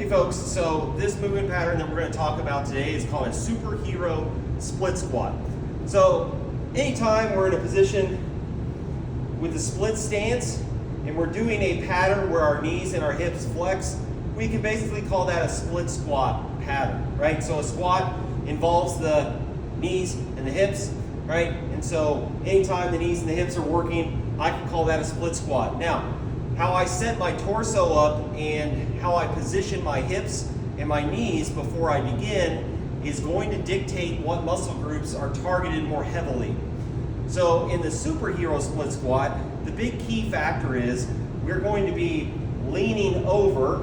Hey folks, so this movement pattern that we're going to talk about today is called a SuperHero split squat. So anytime we're in a position with a split stance and we're doing a pattern where our knees and our hips flex, we can basically call that a split squat pattern, right? So a squat involves the knees and the hips, right? And so anytime the knees and the hips are working, I can call that a split squat. Now, how I set my torso up and how I position my hips and my knees before I begin is going to dictate what muscle groups are targeted more heavily. So in the SuperHero split squat, the big key factor is we're going to be leaning over.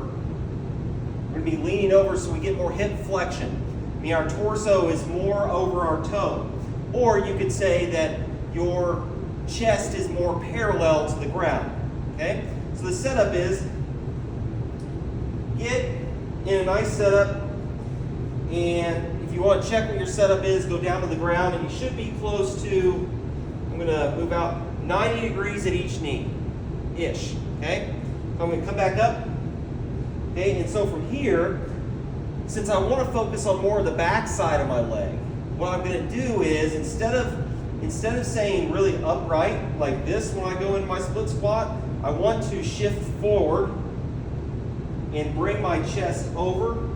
We're going to be leaning over so we get more hip flexion. I mean, our torso is more over our toe. Or you could say that your chest is more parallel to the ground, okay? So the setup is, get in a nice setup, and if you want to check what your setup is, go down to the ground, and you should be close to, I'm going to move out 90 degrees at each knee-ish, okay? I'm going to come back up, okay? And so from here, since I want to focus on more of the back side of my leg, what I'm going to do is, instead of saying really upright like this when I go into my split squat, I want to shift forward and bring my chest over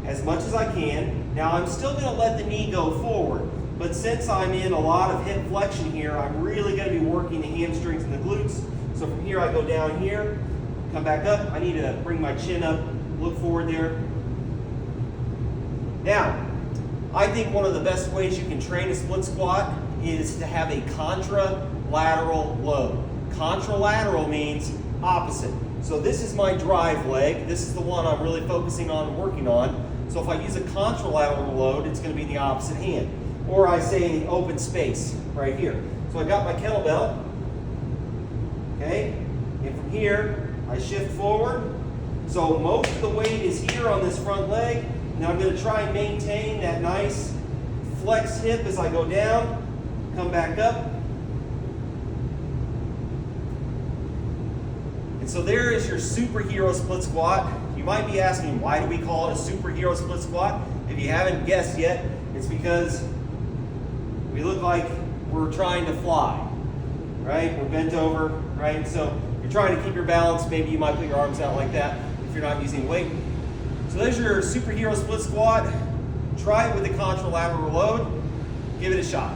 as much as I can. Now I'm still going to let the knee go forward, but since I'm in a lot of hip flexion here, I'm really going to be working the hamstrings and the glutes. So from here I go down here, come back up. I need to bring my chin up, look forward there. Now, I think one of the best ways you can train a split squat is to have a contralateral load. Contralateral means opposite. So this is my drive leg. This is the one I'm really focusing on and working on. So if I use a contralateral load, it's going to be the opposite hand. Or I say in the open space right here. So I got my kettlebell. Okay? And from here, I shift forward. So most of the weight is here on this front leg. Now I'm going to try and maintain that nice flex hip as I go down, come back up. And so there is your SuperHero split squat. You might be asking, why do we call it a SuperHero split squat? If you haven't guessed yet, it's because we look like we're trying to fly, right? We're bent over, right? So you're trying to keep your balance. Maybe you might put your arms out like that if you're not using weight. So there's your SuperHero split squat. Try it with a contralateral load. Give it a shot.